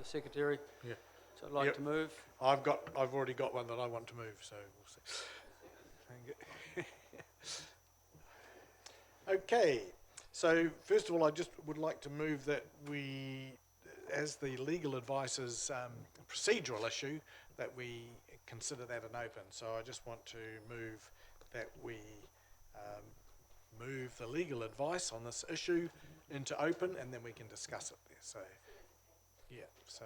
the secretary. Yeah. So I'd like to move. I've already got one that I want to move, so we'll see. Thank you. Okay, so first of all, I just would like to move that we, as the legal advice's procedural issue, that we consider that an open. So I just want to move that we move the legal advice on this issue into open, and then we can discuss it there. So, yeah, so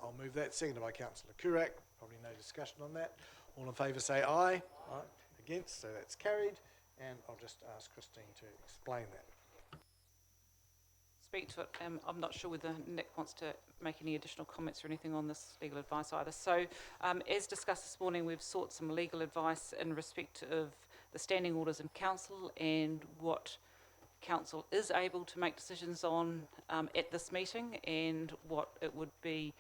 I'll move that. Seconded by Councillor Kurak. Probably no discussion on that. All in favour say aye. Aye. Against, so that's carried. And I'll just ask Christine to explain that. Speak to it. I'm not sure whether Nick wants to make any additional comments or anything on this legal advice either. So, as discussed this morning, we've sought some legal advice in respect of the standing orders in council and what council is able to make decisions on at this meeting, and what it would be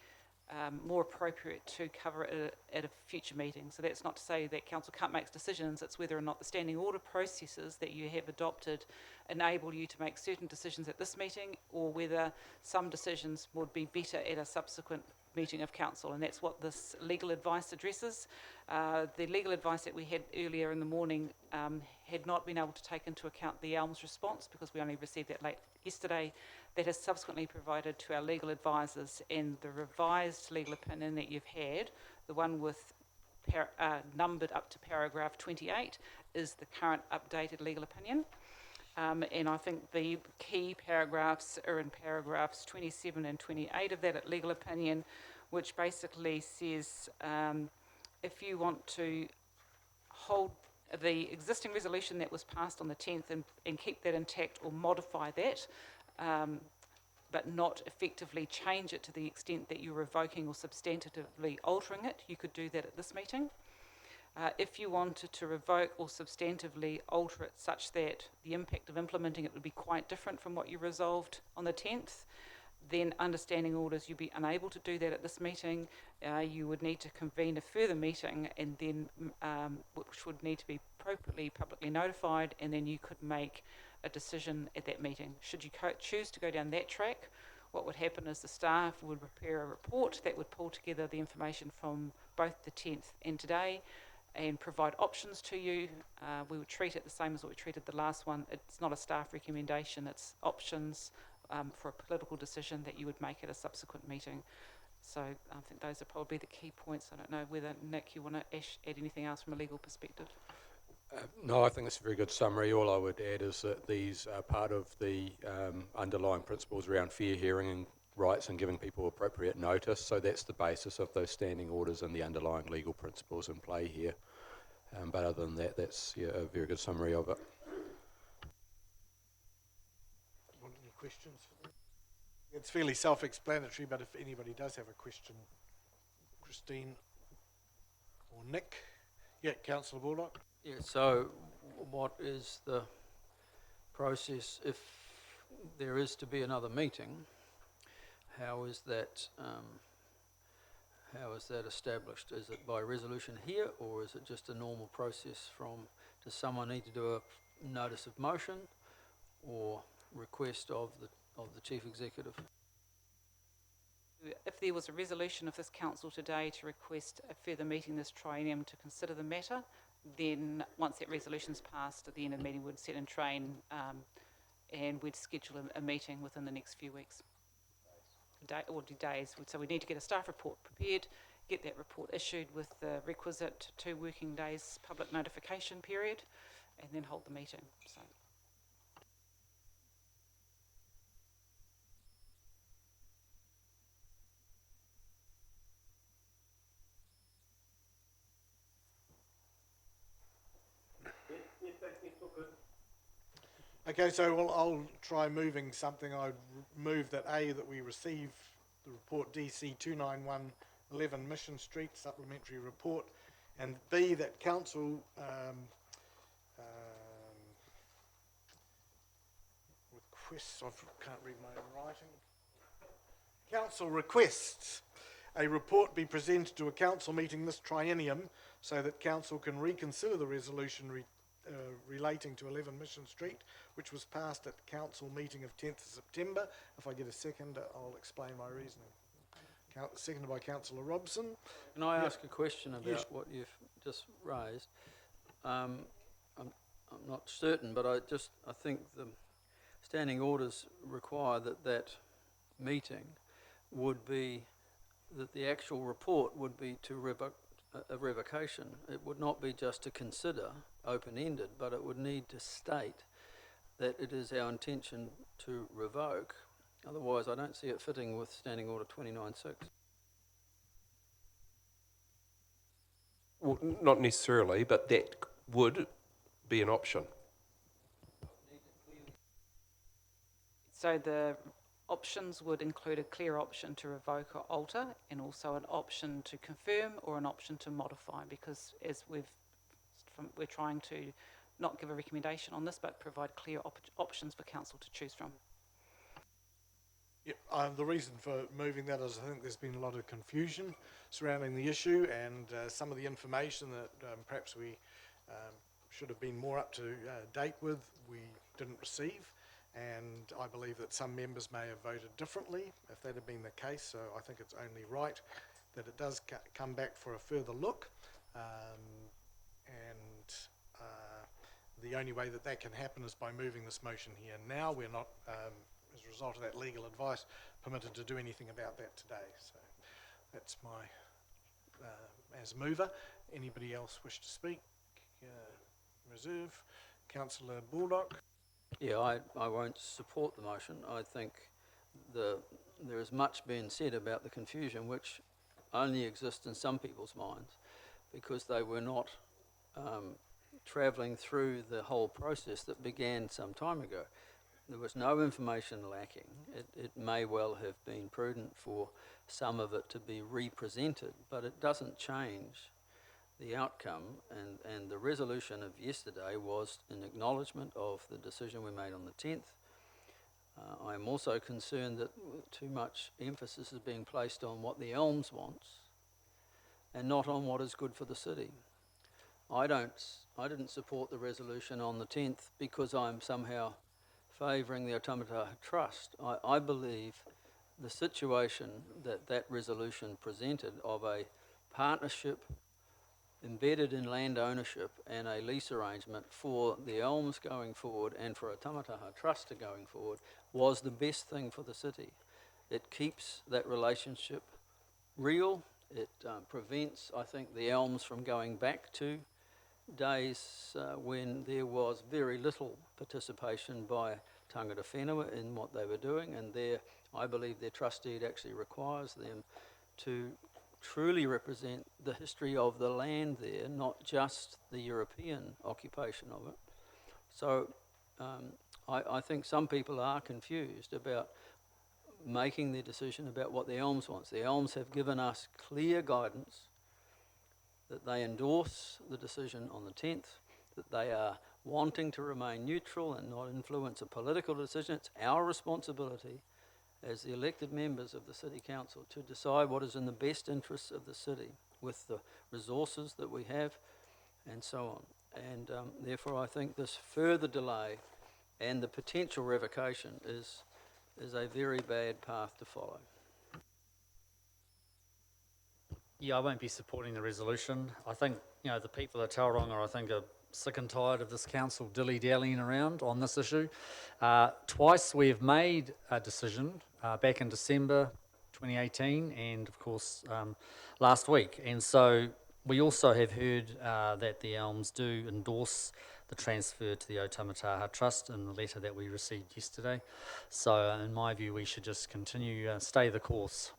more appropriate to cover at a future meeting. So that's not to say that council can't make decisions, it's whether or not the standing order processes that you have adopted enable you to make certain decisions at this meeting, or whether some decisions would be better at a subsequent meeting of council, and that's what this legal advice addresses. The legal advice that we had earlier in the morning had not been able to take into account the Elms response, because we only received that late yesterday. That is subsequently provided to our legal advisors, and the revised legal opinion that you've had, the one with numbered up to paragraph 28, is the current updated legal opinion. And I think the key paragraphs are in paragraphs 27 and 28 of that legal opinion, which basically says if you want to hold the existing resolution that was passed on the 10th and keep that intact, or modify that, but not effectively change it to the extent that you're revoking or substantively altering it, you could do that at this meeting. If you wanted to revoke or substantively alter it such that the impact of implementing it would be quite different from what you resolved on the 10th, then understanding orders, you'd be unable to do that at this meeting. You would need to convene a further meeting, and then which would need to be appropriately publicly notified, and then you could make a decision at that meeting. Should you choose to go down that track, what would happen is the staff would prepare a report that would pull together the information from both the 10th and today, and provide options to you. We would treat it the same as what we treated the last one. It's not a staff recommendation, it's options for a political decision that you would make at a subsequent meeting. So I think those are probably the key points. I don't know whether, Nick, you want to add anything else from a legal perspective? No, I think it's a very good summary. All I would add is that these are part of the underlying principles around fair hearing and rights and giving people appropriate notice. So that's the basis of those standing orders and the underlying legal principles in play here. But other than that, that's a very good summary of it. Any questions? It's fairly self-explanatory, but if anybody does have a question, Christine or Nick. Yeah, Councillor Baldock. Yeah, so what is the process if there is to be another meeting? How is that established? Is it by resolution here, or is it just a normal process does someone need to do a notice of motion or request of the Chief Executive? If there was a resolution of this council today to request a further meeting this triennium to consider the matter, then once that resolution's passed, at the end of the meeting we'd set in train and we'd schedule a meeting within the next few weeks. Days. So we need to get a staff report prepared, get that report issued with the requisite 2 working days public notification period, and then hold the meeting. So. Okay, so I'll try moving something. I'd move that that we receive the report DC 29111 Mission Street supplementary report, and B, that council requests, I can't read my own writing. Council requests a report be presented to a council meeting this triennium so that council can reconsider the resolution relating to 11 Mission Street, which was passed at the council meeting of 10th of September. If I get a second, I'll explain my reasoning. Seconded by councillor Robson. Can I Yep. ask a question Yes. about what you've just raised? I'm not certain, but I think the standing orders require that meeting would be, that the actual report would be to a revocation. It would not be just to consider, open-ended, but it would need to state that it is our intention to revoke. Otherwise, I don't see it fitting with Standing Order 29.6. Well, not necessarily, but that would be an option. So the options would include a clear option to revoke or alter, and also an option to confirm or an option to modify, because as we're trying to not give a recommendation on this, but provide clear options for council to choose from. Yep, the reason for moving that is I think there's been a lot of confusion surrounding the issue, and some of the information that perhaps we should have been more up to date with, we didn't receive, and I believe that some members may have voted differently if that had been the case, so I think it's only right that it does come back for a further look, and the only way that that can happen is by moving this motion here now. We're not, as a result of that legal advice, permitted to do anything about that today. So that's my, as mover. Anybody else wish to speak? Reserve. Councillor Baldock. Yeah, I won't support the motion. I think there is much being said about the confusion, which only exists in some people's minds because they were not travelling through the whole process that began some time ago. There was no information lacking. It may well have been prudent for some of it to be represented, but it doesn't change the outcome, and the resolution of yesterday was an acknowledgement of the decision we made on the 10th. I'm also concerned that too much emphasis is being placed on what the Elms wants and not on what is good for the city. I didn't support the resolution on the 10th because I'm somehow favouring the Automata Trust. I believe the situation that resolution presented of a partnership embedded in land ownership and a lease arrangement for the Elms going forward and for a Tamataha Trust going forward was the best thing for the city. It keeps that relationship real. It prevents, I think, the Elms from going back to days when there was very little participation by Tangata Whenua in what they were doing, and I believe their trust deed actually requires them to truly represent the history of the land there, not just the European occupation of it. So I think some people are confused about making their decision about what the Elms wants. The Elms have given us clear guidance that they endorse the decision on the 10th, that they are wanting to remain neutral and not influence a political decision. It's our responsibility as the elected members of the City Council to decide what is in the best interests of the city with the resources that we have and so on. And therefore I think this further delay and the potential revocation is a very bad path to follow. Yeah, I won't be supporting the resolution. I think, the people of Tauranga, I think, are sick and tired of this council dilly-dallying around on this issue. Twice we've made a decision, back in December 2018 and, of course, last week. And so we also have heard that the Elms do endorse the transfer to the Otamataha Trust in the letter that we received yesterday. So in my view, we should just continue, stay the course.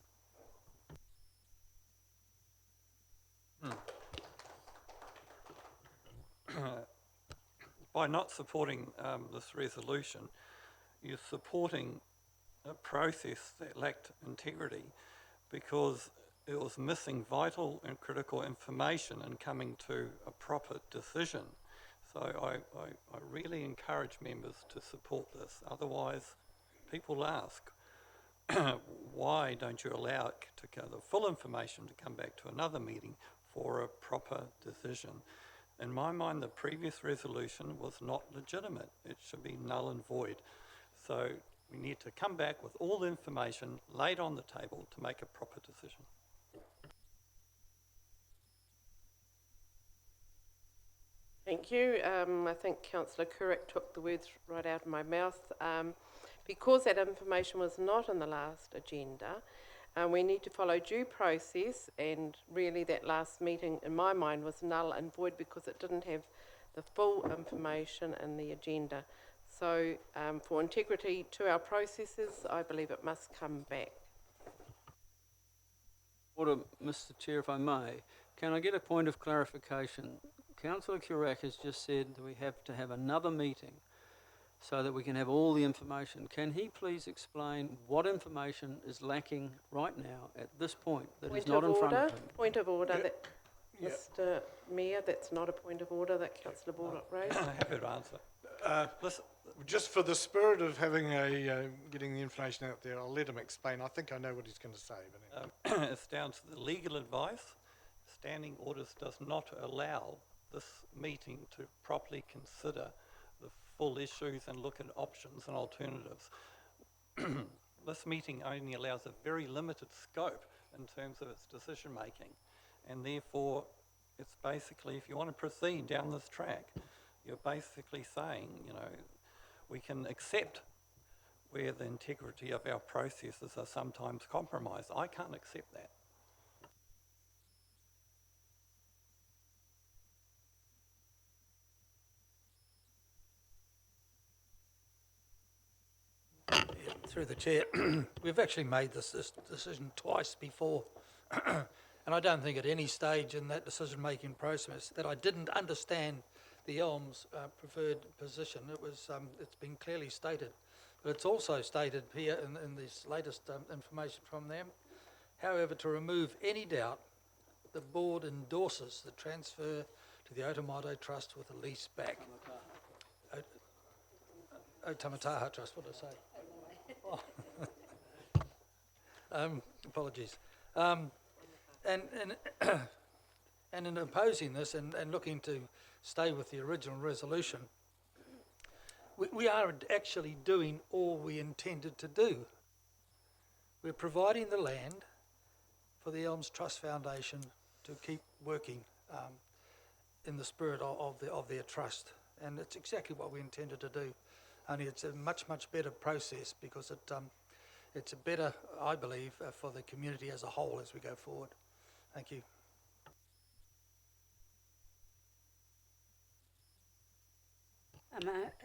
By not supporting this resolution, you're supporting a process that lacked integrity because it was missing vital and critical information in coming to a proper decision. So I really encourage members to support this. Otherwise, people ask, why don't you allow it to get the full information to come back to another meeting for a proper decision? In my mind, the previous resolution was not legitimate. It should be null and void. So We need to come back with all the information laid on the table to make a proper decision. Thank you. I think Councillor Currick took the words right out of my mouth. Because that information was not on the last agenda, we need to follow due process, and really that last meeting in my mind was null and void because it didn't have the full information in the agenda. So for integrity to our processes, I believe it must come back. Order, Mr Chair, if I may, can I get a point of clarification? Councillor Curac has just said that we have to have another meeting so that we can have all the information. Can he please explain what information is lacking right now at this point that is not in front of him? Point of order, Yeah. that, Yeah. Mr Mayor, that's not a point of order that Councillor Baldock raised. Happy to answer. Listen, Just for the spirit of having getting the information out there, I'll let him explain. I think I know what he's going to say. But it's down to the legal advice. Standing orders does not allow this meeting to properly consider the full issues and look at options and alternatives. This meeting only allows a very limited scope in terms of its decision making, and therefore it's basically, if you want to proceed down this track, you're basically saying, you know, we can accept where the integrity of our processes are sometimes compromised. I can't accept that. Through the chair, we've actually made this decision twice before, and I don't think at any stage in that decision-making process that I didn't understand the Elms' preferred position. It was, it's been clearly stated, but it's also stated here in this latest information from them. However, to remove any doubt, the board endorses the transfer to the Otomato Trust with a lease back. Otamataha Trust, what did I say? Apologies. And in opposing this and looking to stay with the original resolution, we are actually doing all we intended to do. We're providing the land for the Elms Trust Foundation to keep working in the spirit of their trust, and it's exactly what we intended to do. Only it's a much better process because it's a better, I believe, for the community as a whole as we go forward. Thank you.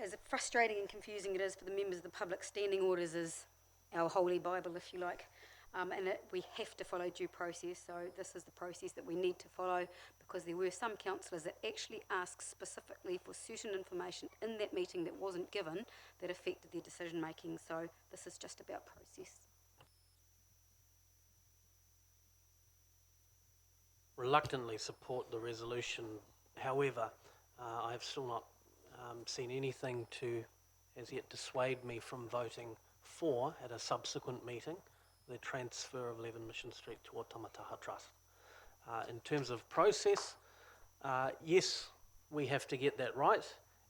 As frustrating and confusing it is for the members of the public, standing orders is our holy Bible, if you like, we have to follow due process. So this is the process that we need to follow, because there were some councillors that actually asked specifically for certain information in that meeting that wasn't given that affected their decision making. So this is just about process. Reluctantly support the resolution. However, I have still not seen anything to as yet dissuade me from voting for, at a subsequent meeting, the transfer of 11 Mission Street to Otamataha Trust. In terms of process, yes, we have to get that right,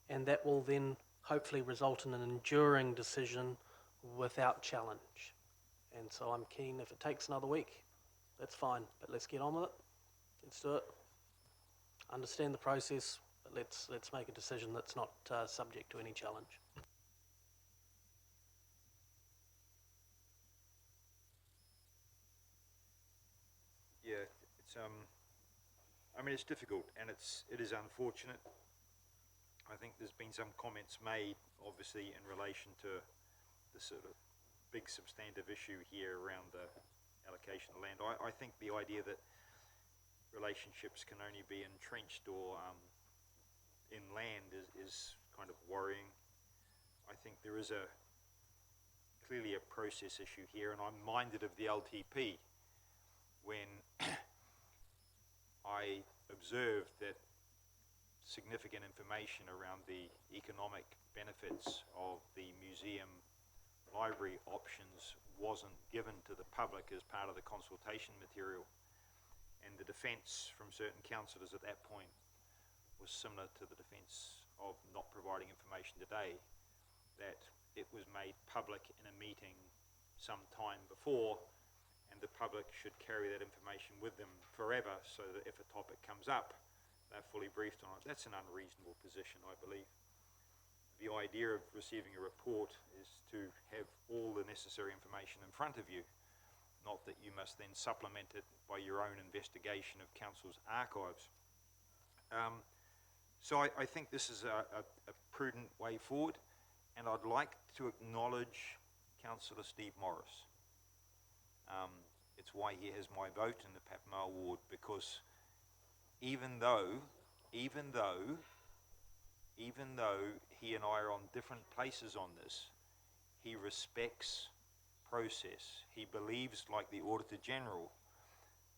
and that will then hopefully result in an enduring decision without challenge. And so I'm keen, if it takes another week, that's fine, but let's get on with it. Let's do it. Understand the process, but let's make a decision that's not subject to any challenge. Yeah, it's I mean, it's difficult, and it is unfortunate. I think there's been some comments made, obviously, in relation to the sort of big substantive issue here around the allocation of land. I think the idea that relationships can only be entrenched or in land is kind of worrying. I think there is clearly a process issue here, and I'm minded of the LTP when I observed that significant information around the economic benefits of the museum library options wasn't given to the public as part of the consultation material. And the defence from certain councillors at that point was similar to the defence of not providing information today, that it was made public in a meeting some time before, and the public should carry that information with them forever, so that if a topic comes up, they're fully briefed on it. That's an unreasonable position, I believe. The idea of receiving a report is to have all the necessary information in front of you, not that you must then supplement it by your own investigation of council's archives. So I think this is a prudent way forward, and I'd like to acknowledge Councillor Steve Morris. It's why he has my vote in the Papamoa ward, because even though he and I are on different places on this, he respects process. He believes, like the Auditor General,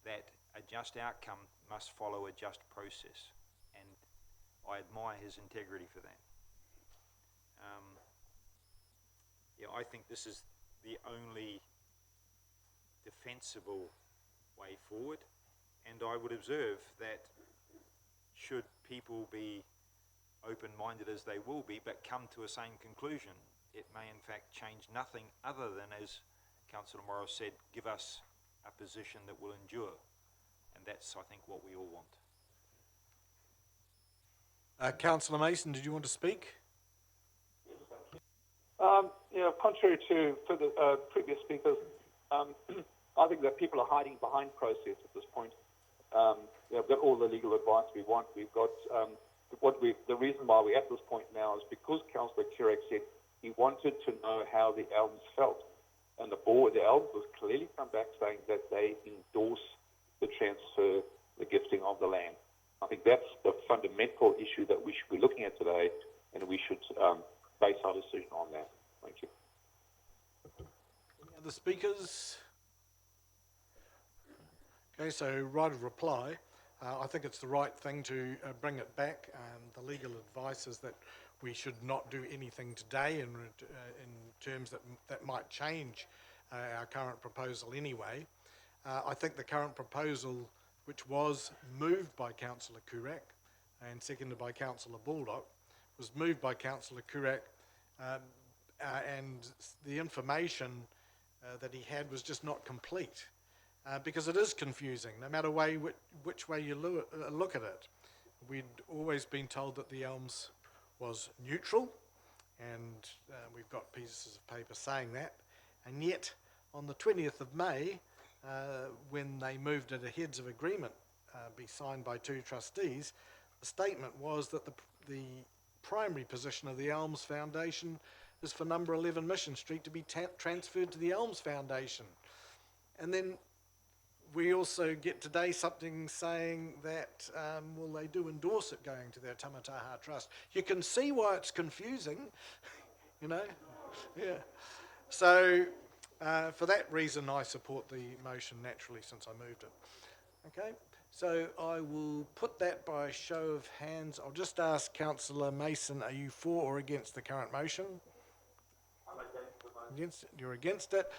that a just outcome must follow a just process, and I admire his integrity for that. Yeah, I think this is the only defensible way forward, and I would observe that should people be open-minded, as they will be, but come to a same conclusion, it may in fact change nothing other than, as Councillor Morris said, give us a position that will endure, and that's, I think, what we all want. Councillor Mason, did you want to speak? Contrary to the previous speakers, I think that people are hiding behind process at this point. We've got all the legal advice we want. We've got the reason why we're at this point now is because Councillor Curek said he wanted to know how the Elms felt, and the Elms has clearly come back saying that they endorse the transfer, the gifting of the land. I think that's the fundamental issue that we should be looking at today, and we should base our decision on that. Thank you. Any other speakers? Okay, so right of reply. I think it's the right thing to bring it back. The legal advice is that we should not do anything today in terms that might change our current proposal anyway. I think the current proposal, which was moved by Councillor Curek and seconded by Councillor Baldock, was moved by Councillor Curek, and the information that he had was just not complete. Because it is confusing, no matter which way you look at it. We'd always been told that the Elms was neutral, and we've got pieces of paper saying that. And yet, on the 20th of May, when they moved it a heads of agreement be signed by 2 trustees, the statement was that the primary position of the Elms Foundation is for number 11 Mission Street to be transferred to the Elms Foundation. And then we also get today something saying that, they do endorse it going to their Tamataha Trust. You can see why it's confusing, Yeah. So, for that reason, I support the motion naturally since I moved it. Okay, so I will put that by show of hands. I'll just ask Councillor Mason, are you for or against the current motion? I'm against the motion. Against it. You're against it.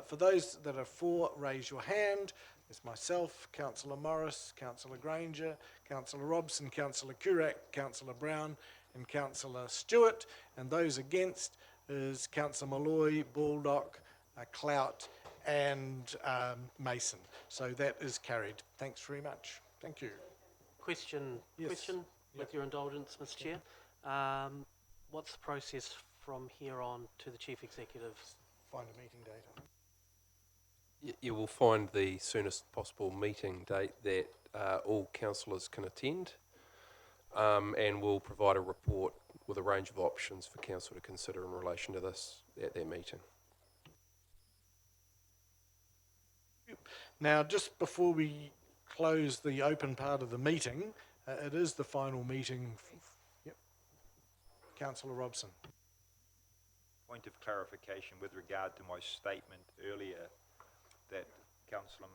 For those that are for, raise your hand. It's myself, Councillor Morris, Councillor Granger, Councillor Robson, Councillor Curek, Councillor Brown and Councillor Stewart. And those against is Councillor Malloy, Baldock, Clout and Mason. So that is carried. Thanks very much. Thank you. Question, Yes. with your indulgence, Mr. Chair. What's the process from here on to the Chief Executive? Find a meeting date. You will find the soonest possible meeting date that all councillors can attend, and we'll provide a report with a range of options for council to consider in relation to this at their meeting. Now, just before we close the open part of the meeting, it is the final meeting. Yep. Councillor Robson. Point of clarification with regard to my statement earlier that Councillor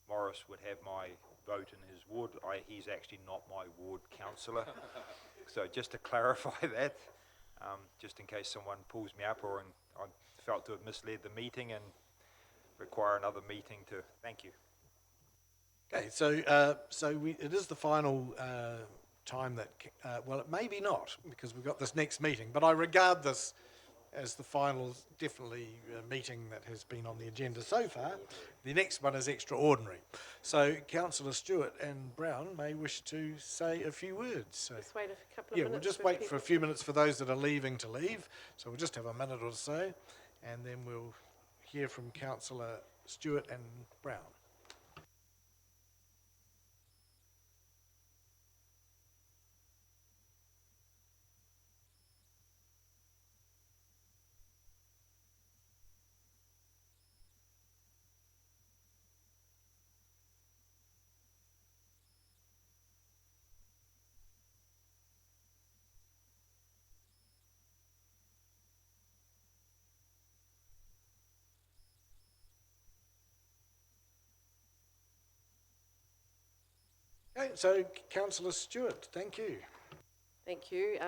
Morris would have my vote in his ward. He's actually not my ward councillor. So just to clarify that, just in case someone pulls me up or I felt to have misled the meeting and require another meeting to, thank you. Okay, so it is the final time that, well, it may be not because we've got this next meeting, but I regard this as the final, definitely meeting that has been on the agenda so far. The next one is extraordinary. So Councillor Stewart and Brown may wish to say a few words. So, Just wait a couple of yeah, minutes. we'll just for wait for people a few minutes for those that are leaving to leave. So we'll just have a minute or so, and then we'll hear from Councillor Stewart and Brown. Okay, so Councillor Stewart, thank you. Thank you.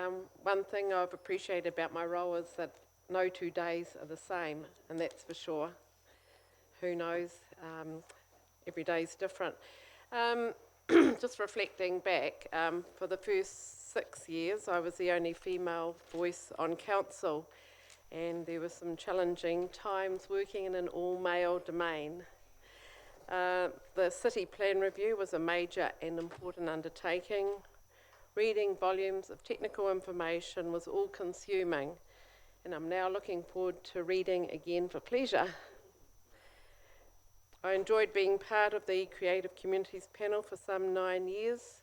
One thing I've appreciated about my role is that no 2 days are the same, and that's for sure. Who knows? Every day is different. Just reflecting back, for the first 6 years, I was the only female voice on council, and there were some challenging times working in an all-male domain. The city plan review was a major and important undertaking. Reading volumes of technical information was all-consuming, and I'm now looking forward to reading again for pleasure. I enjoyed being part of the Creative Communities panel for some 9 years,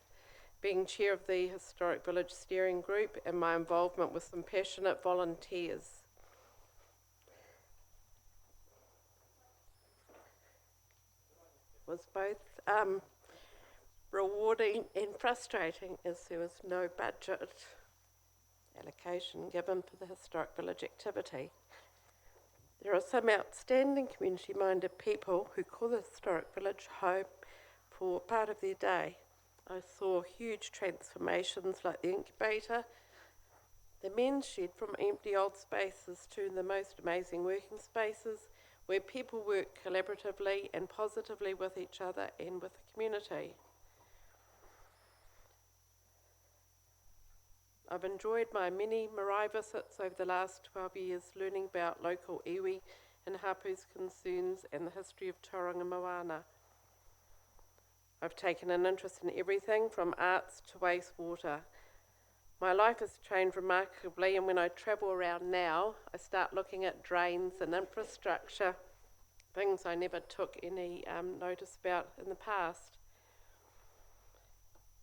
being chair of the Historic Village Steering Group, and my involvement with some passionate volunteers. Was both rewarding and frustrating, as there was no budget allocation given for the Historic Village activity. There are some outstanding community-minded people who call the Historic Village home for part of their day. I saw huge transformations like the incubator, the men's shed, from empty old spaces to the most amazing working spaces where people work collaboratively and positively with each other and with the community. I've enjoyed my many marae visits over the last 12 years, learning about local iwi and hapu's concerns and the history of Tauranga Moana. I've taken an interest in everything from arts to wastewater. My life has changed remarkably, and when I travel around now, I start looking at drains and infrastructure, things I never took any notice about in the past.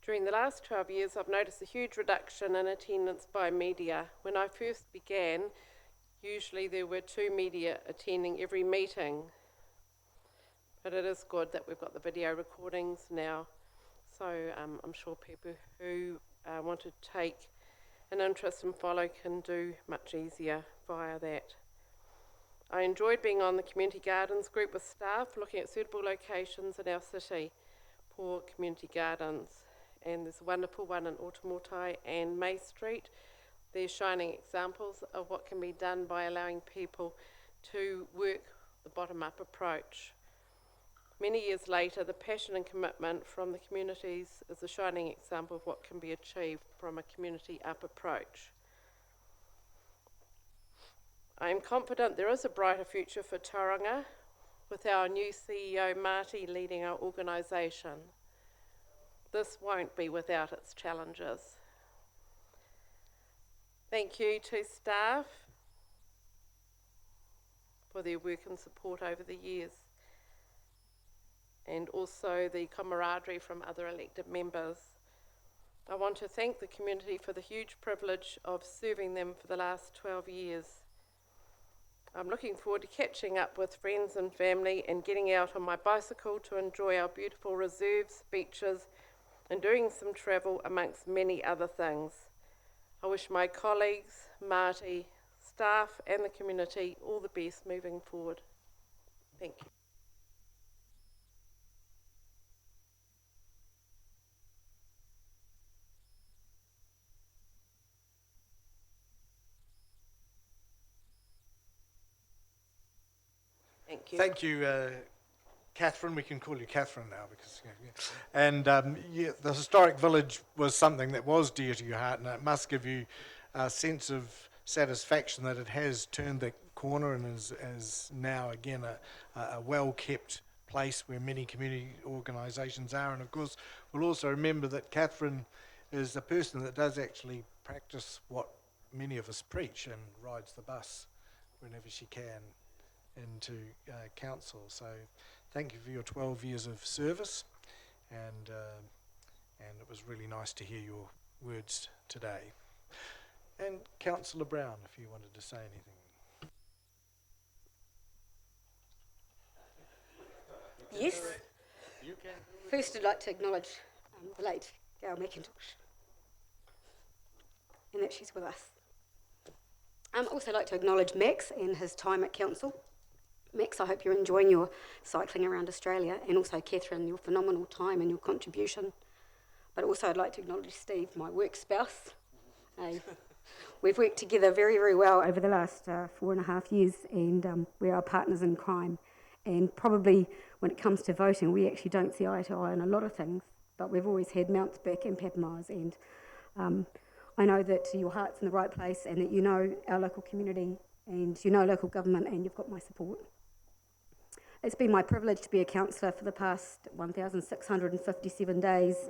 During the last 12 years, I've noticed a huge reduction in attendance by media. When I first began, usually there were 2 media attending every meeting, but it is good that we've got the video recordings now, so I'm sure people who want to take an interest and follow can do much easier via that. I enjoyed being on the community gardens group with staff, looking at suitable locations in our city for community gardens. And there's a wonderful one in Otamotai and May Street. They're shining examples of what can be done by allowing people to work the bottom-up approach. Many years later, the passion and commitment from the communities is a shining example of what can be achieved from a community-up approach. I am confident there is a brighter future for Tauranga with our new CEO, Marty, leading our organisation. This won't be without its challenges. Thank you to staff for their work and support over the years, and also the camaraderie from other elected members. I want to thank the community for the huge privilege of serving them for the last 12 years. I'm looking forward to catching up with friends and family and getting out on my bicycle to enjoy our beautiful reserves, beaches, and doing some travel amongst many other things. I wish my colleagues, Marty, staff and the community all the best moving forward. Thank you. Thank you. Thank you, Catherine. We can call you Catherine now because. And yeah, the historic village was something that was dear to your heart, and it must give you a sense of satisfaction that it has turned the corner and is now again a well-kept place where many community organisations are. And of course, we'll also remember that Catherine is a person that does actually practice what many of us preach and rides the bus whenever she can into council. So thank you for your 12 years of service, and it was really nice to hear your words today. And Councillor Brown, if you wanted to say anything. Yes. First, I'd like to acknowledge the late Gail McIntosh, and that she's with us. I'd also like to acknowledge Max and his time at council. Max, I hope you're enjoying your cycling around Australia, and also Catherine, your phenomenal time and your contribution. But also I'd like to acknowledge Steve, my work spouse. We've worked together very, very well over the last 4.5 years, and we are partners in crime. And probably when it comes to voting, we actually don't see eye to eye on a lot of things, but we've always had Mounts back and Papamoas, and I know that your heart's in the right place and that you know our local community and you know local government, and you've got my support. It's been my privilege to be a councillor for the past 1,657 days,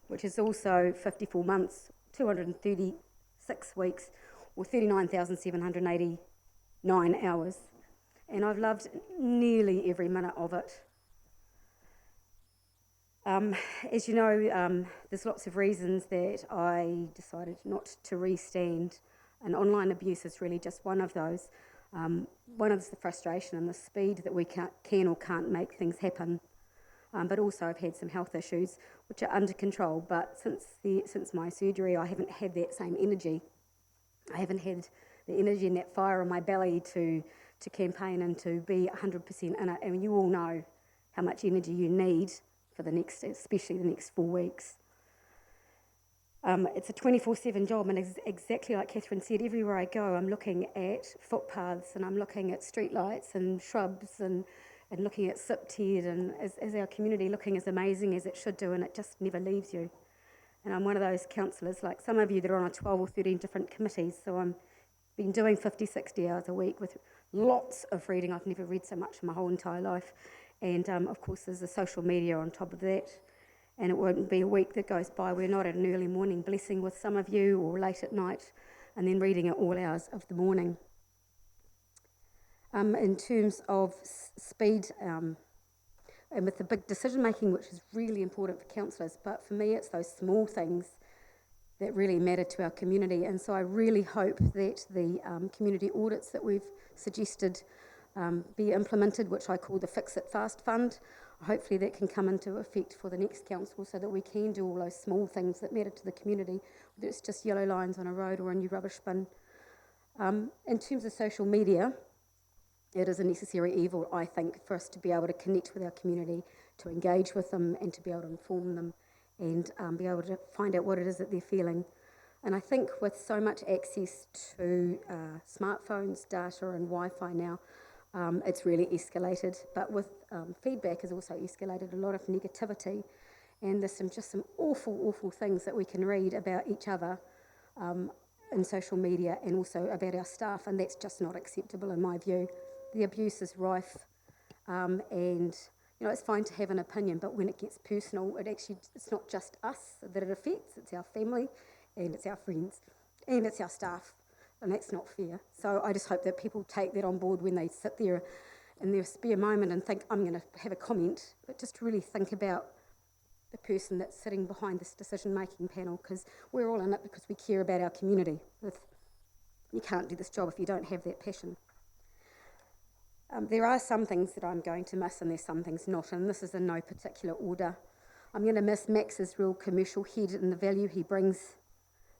which is also 54 months, 236 weeks, or 39,789 hours. And I've loved nearly every minute of it. As you know, there's lots of reasons that I decided not to restand, and online abuse is really just one of those. One is the frustration and the speed that we can or can't make things happen. But also I've had some health issues which are under control, but since my surgery I haven't had that same energy. I haven't had the energy and that fire in my belly to campaign and to be 100% in it. And you all know how much energy you need for the next, especially the next 4 weeks. It's a 24/7 job, and exactly like Catherine said, everywhere I go I'm looking at footpaths and I'm looking at streetlights and shrubs and looking at SIPTED, and as our community looking as amazing as it should do, and it just never leaves you. And I'm one of those councillors, like some of you, that are on 12 or 13 different committees, so I'm been doing 50, 60 hours a week with lots of reading. I've never read so much in my whole entire life. And of course there's the social media on top of that. And it won't be a week that goes by we're not at an early morning blessing with some of you, or late at night, and then reading at all hours of the morning. In terms of speed, and with the big decision making, which is really important for councillors, but for me it's those small things that really matter to our community. And so I really hope that the community audits that we've suggested be implemented, which I call the Fix It Fast Fund. Hopefully that can come into effect for the next council, so that we can do all those small things that matter to the community, whether it's just yellow lines on a road or a new rubbish bin. In terms of social media, it is a necessary evil, I think, for us to be able to connect with our community, to engage with them and to be able to inform them, and be able to find out what it is that they're feeling. And I think with so much access to smartphones, data and Wi-Fi now, it's really escalated. But with feedback has also escalated a lot of negativity, and there's just some awful things that we can read about each other in social media, and also about our staff, and that's just not acceptable in my view. The abuse is rife, and you know, it's fine to have an opinion, but when it gets personal, it's not just us that it affects, it's our family, and it's our friends, and it's our staff, and that's not fair. So I just hope that people take that on board when they sit there in their spare moment and think, I'm going to have a comment, but just really think about the person that's sitting behind this decision-making panel, because we're all in it because we care about our community. You can't do this job if you don't have that passion. There are some things that I'm going to miss, and there's some things not, and this is in no particular order. I'm going to miss Max's real commercial head and the value he brings.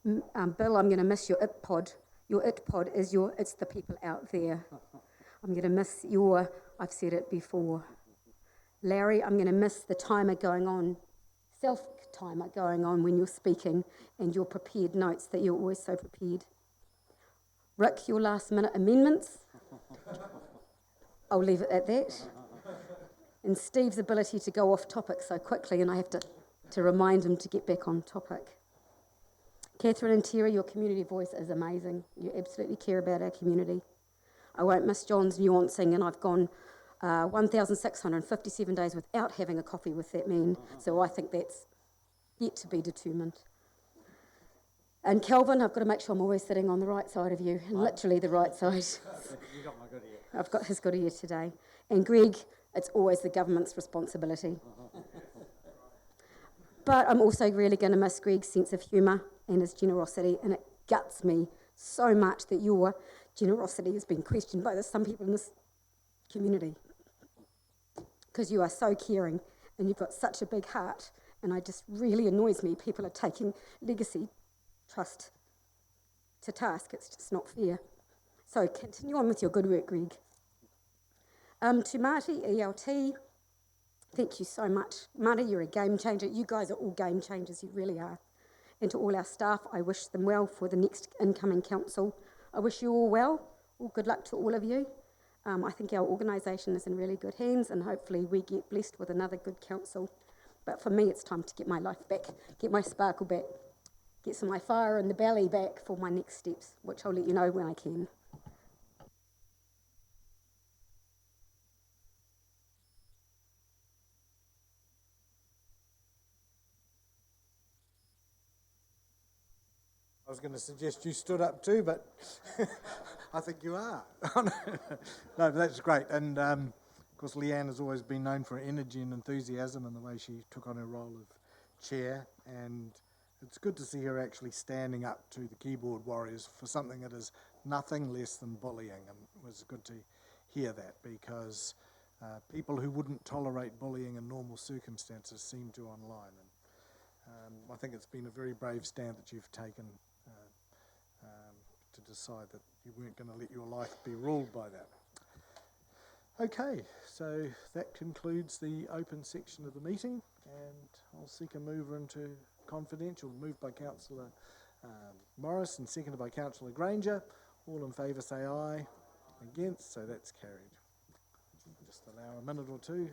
Bill, I'm going to miss your IT pod. Your IT pod is it's the people out there. I'm going to miss I've said it before. Larry, I'm going to miss the timer going on, self-timer going on when you're speaking, and your prepared notes that you're always so prepared. Rick, your last minute amendments. I'll leave it at that. And Steve's ability to go off topic so quickly, and I have to remind him to get back on topic. Catherine and Terry, your community voice is amazing. You absolutely care about our community. I won't miss John's nuancing, and I've gone 1,657 days without having a coffee with that man, so I think that's yet to be determined. And Kelvin, I've got to make sure I'm always sitting on the right side of you, and literally the right side. You got my good ear. I've got his good ear today. And Greg, it's always the government's responsibility. But I'm also really going to miss Greg's sense of humour and his generosity, and it guts me so much that your generosity has been questioned by some people in this community. Because you are so caring, and you've got such a big heart, and it just really annoys me people are taking legacy trust to task. It's just not fair. So continue on with your good work, Greg. To Marty, ELT, thank you so much. Marty, you're a game changer. You guys are all game changers, you really are. And to all our staff, I wish them well for the next incoming council. I wish you all well. All good luck to all of you. I think our organisation is in really good hands, and hopefully we get blessed with another good council. But for me, it's time to get my life back, get my sparkle back, get some of my fire in the belly back for my next steps, which I'll let you know when I can. I was going to suggest you stood up too, but I think you are. No, that's great. And of course, Leanne has always been known for her energy and enthusiasm and the way she took on her role of chair. And it's good to see her actually standing up to the keyboard warriors for something that is nothing less than bullying. And it was good to hear that, because people who wouldn't tolerate bullying in normal circumstances seem to online. And I think it's been a very brave stand that you've taken to decide that you weren't going to let your life be ruled by that. Okay, so that concludes the open section of the meeting, and I'll seek a mover into confidential. Moved by Councillor Morris and seconded by Councillor Granger. All in favour say aye. Against, so that's carried. Just allow a minute or two.